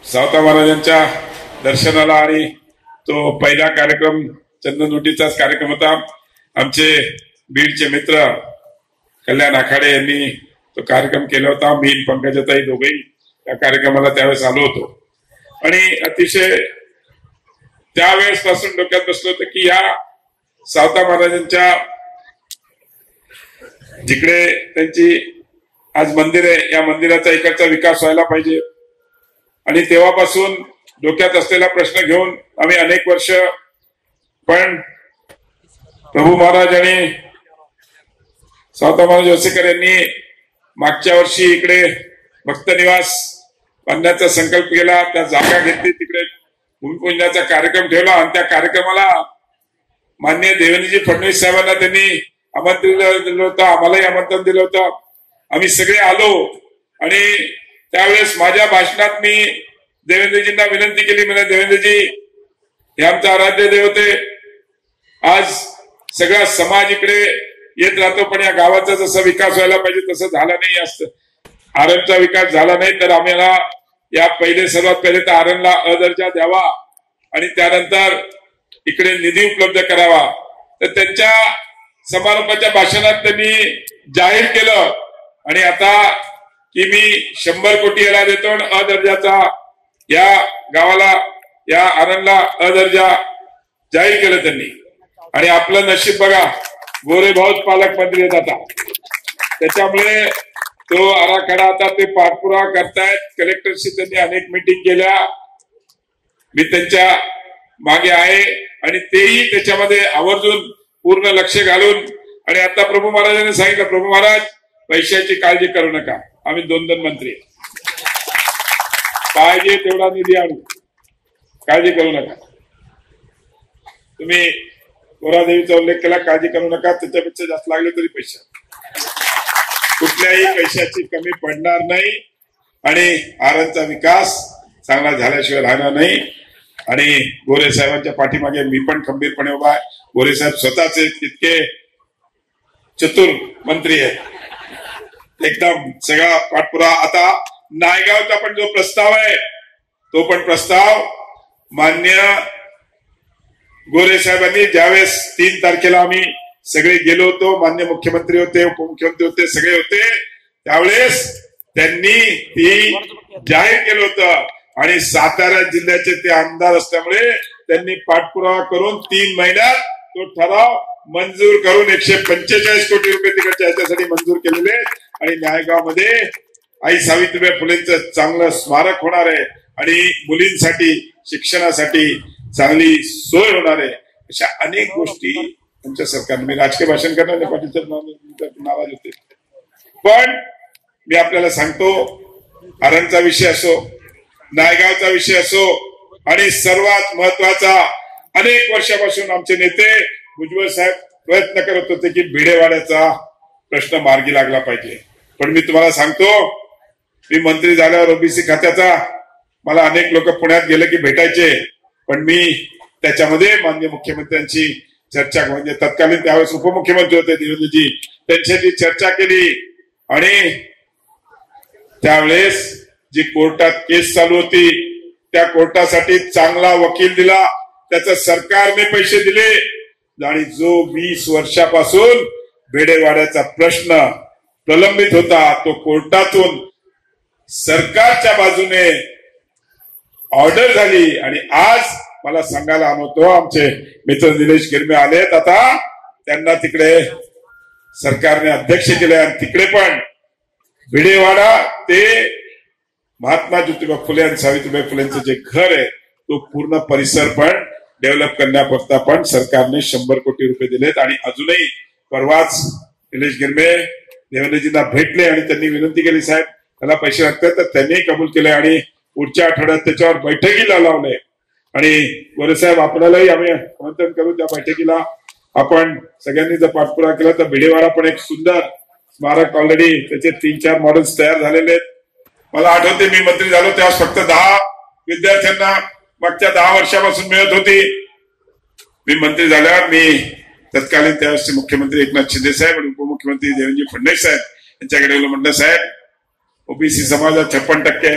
सावता महाराजांच्या दर्शनाला आणि तो पहिला कार्यक्रम चंदनवटीचाच कार्यक्रम होता. आमचे बीडचे मित्र कल्याण आखाडे यांनी तो कार्यक्रम केला होता. मी पंकजाताई दोघेही त्या कार्यक्रमाला त्यावेळेस आलो होतो आणि अतिशय त्यावेळेस पासून डोक्यात बसलो होतं की या सावता महाराजांच्या जिकडे त्यांची आज मंदिर आहे या मंदिराचा इकडचा विकास व्हायला पाहिजे. आणि तेव्हापासून डोक्यात असलेला प्रश्न घेऊन आम्ही अनेक वर्ष पण प्रभू महाराज आणि सावता महाराज वसेकर यांनी मागच्या वर्षी इकडे भक्त निवास बांधण्याचा संकल्प केला. त्या जागा घेतली, तिकडे भूमिपूजनाचा कार्यक्रम ठेवला आणि त्या कार्यक्रमाला माननीय देवेंद्रजी फडणवीस साहेबांना त्यांनी आमंत्रण दिलं होतं. आम्हालाही आमंत्रण दिलं होतं. आम्ही सगळे आलो आणि त्यावेळेस माझ्या भाषणात मी देवेंद्रजींना विनंती केली. म्हणजे देवेंद्रजी हे आमचे आराध्य देवते, आज सगळा समाज इकडे येत राहतो पण या गावाचा जसा विकास व्हायला पाहिजे तसं झाला नाही. असतं आरणचा विकास झाला नाही तर आम्हाला या सर्वात पहिले तर आरणला अदर्जा द्यावा आणि त्यानंतर इकडे निधी उपलब्ध करावा. तर त्यांच्या समारोपाच्या भाषणात त्यांनी जाहीर केलं आणि आता की मी 100 कोटी याला देतो आणि अदर्जाचा या गावाला या आरणला अदर्जा जाहीर केलं त्यांनी. आणि आपलं नशीब बघा, गोरे भाऊच पालकमंत्री आहेत आता. त्याच्यामुळे तो आराखडा आता ते पाठपुरावा करतायत. कलेक्टरशी त्यांनी अनेक मीटिंग केल्या, मी त्यांच्या मागे आहे आणि तेही त्याच्यामध्ये आवर्जून पूर्ण लक्ष घालून. आणि आता प्रभू महाराजांनी सांगितलं, प्रभू महाराज पैशाची काळजी करू नका, आम्ही 2 मंत्री पाहिजे तेवढा निधी आणू, काळजी करू नका. तुम्ही गोरादेवीचा उल्लेख केला, काळजी करू नका, त्याच्यापेक्षा जास्त लागले तरी पैसे, कुठल्याही पैशाची कमी पडणार नाही आणि आरणचा विकास चांगला झाल्याशिवाय राहणार नाही. आणि गोरे साहेबांच्या पाठीमागे मी पण खंबीरपणे उभा आहे. गोरे साहेब स्वतःच इतके चतुर मंत्री आहेत, एकदम सगळा पाठपुरावा. आता नायगावचा पण जो प्रस्ताव आहे तो पण प्रस्ताव मान्य गोरे साहेबांनी ज्यावेळेस 3 तारखेला आम्ही सगळे गेलो होतो, मान्य मुख्यमंत्री होते, उपमुख्यमंत्री होते, सगळे होते, त्यावेळेस त्यांनी ती जाहीर केलं होतं. आणि सातारा जिल्ह्याचे ते आमदार असल्यामुळे त्यांनी पाठपुरावा करून 3 महिन्यात तो ठराव मंजूर करून 145 कोटी रुपये तिकडच्या ह्याच्यासाठी मंजूर केलेले. आणि नायगावमध्ये आई सावित्रीबाई फुलेंचं चांगलं स्मारक होणार आहे आणि मुलींसाठी शिक्षणासाठी चांगली सोय होणार आहे. अशा अनेक गोष्टी आमच्या सरकारने, मी राजकीय भाषण करणार नाही, पाटील नाराज होते, पण मी आपल्याला सांगतो, आरणचा विषय असो, नायगावचा विषय असो आणि सर्वात महत्वाचा, अनेक वर्षापासून आमचे नेते भुजबळ साहेब प्रयत्न करत होते की भिडेवाड्याचा प्रश्न मार्गी लागला पाहिजे. पण मी तुम्हाला सांगतो, मी मंत्री झाल्यावर ओबीसी खात्याचा मला अनेक लोक पुण्यात गेले की भेटायचे, पण मी त्याच्यामध्ये माननीय मुख्यमंत्र्यांची चर्चा, म्हणजे तत्कालीन त्यावेळेस उपमुख्यमंत्री होते देवेंद्रजी, त्यांच्याशी चर्चा केली. आणि त्यावेळेस जी कोर्टात केस चालू होती त्या कोर्टासाठी चांगला वकील दिला, त्याचं सरकारने पैसे दिले. आणि जो 20 वर्षापासून भिडेवाड्याचा प्रश्न प्रलंबित होता तो कोर्टातून सरकारच्या बाजूने ऑर्डर झाली. आणि आज मला सांगायला आणवतो, आमचे मित्र निलेश गिरमे आलेत, आता त्यांना तिकडे सरकारने अध्यक्ष केले आणि तिकडे पण भिडेवाडा ते महात्मा ज्योतिबा फुले आणि सावित्रीबाई फुलेंचं जे घर आहे तो पूर्ण परिसर पण डेव्हलप करण्याकरता पण सरकारने 100 कोटी रुपये दिलेत. आणि अजूनही परवाच निलेश गिरमे देवेंद्रजींना भेटले आणि त्यांनी विनंती केली, साहेब त्याला पैसे लागतात, तर त्यांनी कबूल केले आणि पुढच्या आठवड्यात त्याच्यावर बैठकीला लावले. आणि गोरे साहेब आपल्यालाही आम्ही आमंत्रण करू त्या बैठकीला. आपण सगळ्यांनी जर पाठपुरावा केला तर भिडेवाडा पण एक सुंदर स्मारक, ऑलरेडी त्याचे 3-4 मॉडेल्स तयार झालेले आहेत. मला आठवते मी मंत्री झालो तेव्हा फक्त 10 विद्यार्थ्यांना मागच्या 10 वर्षापासून मिळत होती. मी मंत्री झाल्यावर मी तत्कालीन त्यावेळेसचे मुख्यमंत्री एकनाथ शिंदे साहेब आणि उपमुख्यमंत्री देवेंद्र फडणवीस साहेब यांच्याकडे म्हटलं, साहेब ओबीसी समाजात 56%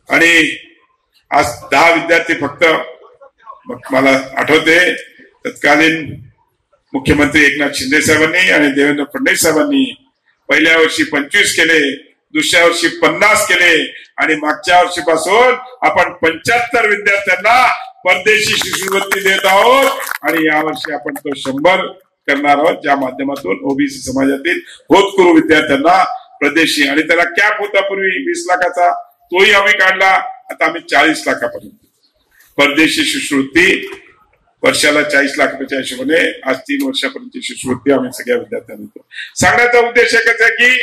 आणि आज 10 विद्यार्थी फक्त. मला आठवते तत्कालीन मुख्यमंत्री एकनाथ शिंदे साहेबांनी आणि देवेंद्र फडणवीस साहेबांनी पहिल्या वर्षी 25 केले, दुसऱ्या वर्षी 50 केले आणि मागच्या वर्षीपासून आपण 75 विद्यार्थ्यांना परदेशी शिष्यवृत्ती देत आहोत आणि यावर्षी आपण तो 100 करणार आहोत, ज्या माध्यमातून ओबीसी समाजातील होतकरू विद्यार्थ्यांना परदेशी. आणि त्याला कॅप होता पूर्वी 20 लाखाचा, तोही आम्ही काढला. आता आम्ही 40 लाखापर्यंत परदेशी शिष्यवृत्ती वर्षाला 40 लाख रुपयाच्या हिशोबाने आज 3 वर्षापर्यंतची शिष्यवृत्ती आम्ही सगळ्या विद्यार्थ्यांना देतो. सांगण्याचा उद्देश एकच आहे की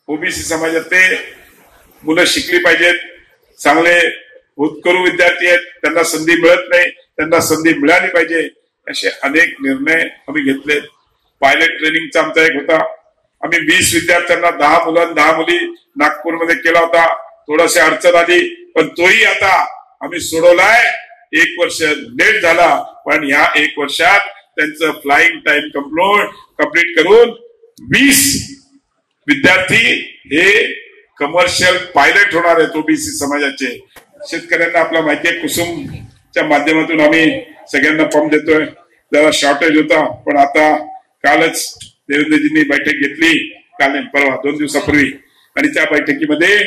ओबीसी समाजातले मुलं शिकली पाहिजेत, चांगले होतकरू विद्यार्थी आहेत, त्यांना संधी मिळत नाही, त्यांना संधी मिळाली पाहिजे, असे अनेक निर्णय आम्ही घेतले. पायलट ट्रेनिंगचा आमचा एक होता. आम्ही 20 विद्यार्थ्यांना 10 मुलं 10 मुली नागपूरमध्ये केला होता. थोडीशी अडचण आली पण तोही आता आम्ही सोडवलाय. 1 वर्ष लेट झाला पण या 1 वर्षात त्यांचं फ्लाइंग टाइम कंप्लीट करून 20 विद्यार्थी हे कमर्शियल पायलट होणार आहेत ओबीसी समाजाचे. शेतकऱ्यांना आपला माहिती आहे कुसुमच्या माध्यमातून आम्ही सगळ्यांना पंप देतोय. जरा शॉर्टेज होता पण आता कालच देवेंद्रजींनी बैठक घेतली, काल परवा 2 दिवसापूर्वी, आणि त्या बैठकीमध्ये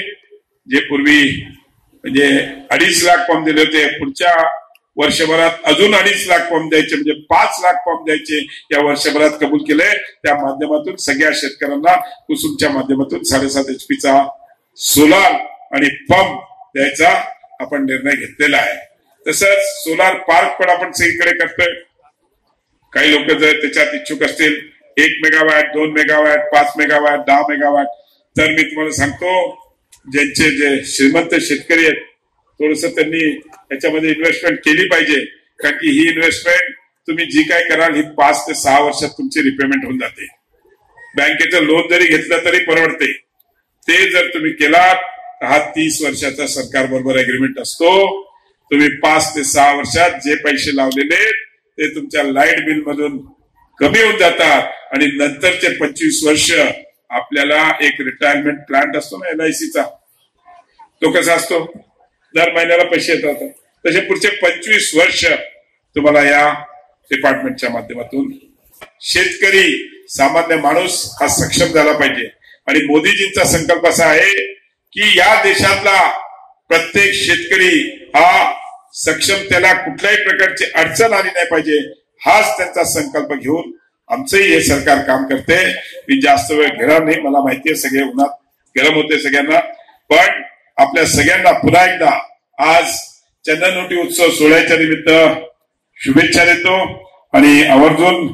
जे पूर्वी म्हणजे 2.5 लाख पंप दिले होते, पुढच्या वर्षभरात अजून 2.5 लाख पंप द्यायचे, म्हणजे 5 लाख पंप द्यायचे या वर्षभरात कबूल केले. त्या माध्यमातून सगळ्या शेतकऱ्यांना कुसुमच्या माध्यमातून 7.5 HP सोलार आणि पंप द्यायचा आपण निर्णय घेतलेला आहे. तसंच सोलार पार्क पण आपण सगळीकडे करतोय. काही लोक जर त्याच्यात इच्छुक असतील 1 मेगावॅट, 2 मेगावॅट, 5 मेगावॅट, 10 मेगावॅट, तर मी तुम्हाला सांगतो ज्यांचे जे श्रीमंत शेतकरी आहेत थोडस त्यांनी याच्यामध्ये इन्व्हेस्टमेंट केली पाहिजे. कारण की ही इन्व्हेस्टमेंट तुम्ही जी काय कराल ही 5 ते 6 वर्षात तुमची रिपेमेंट होऊन जाते. बँकेचं लोन जरी घेतलं तरी परवडते. ते जर तुम्ही केलात हा 30 वर्षाचा सरकार बरोबर अग्रीमेंट असतो. तुम्ही 5 ते 6 वर्षात जे पैसे लावलेले ते तुमच्या लाईट बिल मधून कमी होऊन जातात आणि नंतरचे 25 वर्ष आपल्याला एक रिटायरमेंट प्लॅन असतो ना LICचा, तो कसा असतो, दर महिन्याला पैसे येतात. तसे पुढचे 25 वर्ष तुम्हाला या डिपार्टमेंटच्या माध्यमातून शेतकरी सामान्य माणूस हा सक्षम झाला पाहिजे. आणि मोदीजींचा संकल्प असा आहे की या देशातला प्रत्येक शेतकरी हा सक्षम, त्याला कुठल्याही प्रकारची अडचण आली नाही पाहिजे, हाच त्यांचा संकल्प घेऊन आमचंही हे सरकार काम करते. मी जास्त वेळ घेणार नाही, मला माहिती आहे सगळे उन्हात गरम होते सगळ्यांना, पण आपल्या सगळ्यांना पुन्हा एकदा आज चंदनवटी उत्सव सोहळ्याच्या निमित्त शुभेच्छा देतो. आणि आवर्जून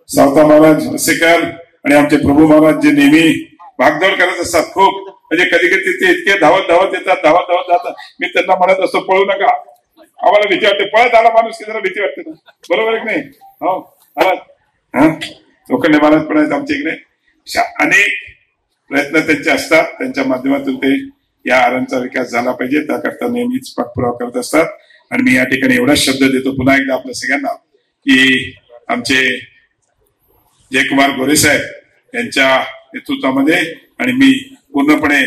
सावता महाराज असेकर आणि आमचे प्रभू महाराज जे नेहमी भागदौड करत असतात खूप, म्हणजे कधी कधी ते इतके धावत येतात, धावत जातात. मी त्यांना म्हणत असतो पळू नका, आम्हाला भीती वाटते, पळत आला माणूस की जरा भीती वाटते ना, बरोबर आहे की नाही? हो लोखंडे महाराज पण आहेत आमच्या इकडे. अनेक प्रयत्न त्यांचे असतात, त्यांच्या माध्यमातून ते या आरणचा विकास झाला पाहिजे त्याकरता नेहमीच पाठपुरावा करत असतात. आणि मी या ठिकाणी एवढाच शब्द देतो पुन्हा एकदा आपल्या सगळ्यांना की आमचे जयकुमार गोरे साहेब यांच्या नेतृत्वामध्ये आणि मी पूर्णपणे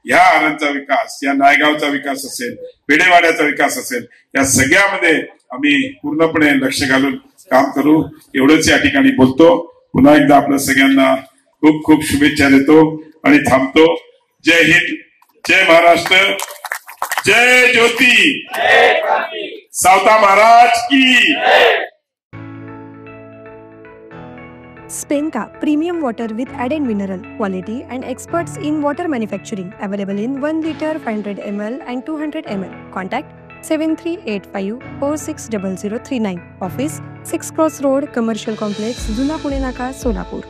या आरणचा विकास, या नायगावचा विकास असेल, पेढेवाड्याचा विकास असेल, या सगळ्यामध्ये आम्ही पूर्णपणे लक्ष घालून काम करू, एवढंच या ठिकाणी बोलतो. पुन्हा एकदा आपल्या सगळ्यांना खूप खूप शुभेच्छा देतो आणि थांबतो. जय हिंद, जय महाराष्ट्र, जय ज्योती, सावता महाराज की. Spenka Premium Water with added mineral quality and experts in water manufacturing. Available in 1 liter, 500 ml and 200 ml. Contact 7385460039. Office 6 Cross Road, Commercial Complex, Juna Pune Naka, Solapur.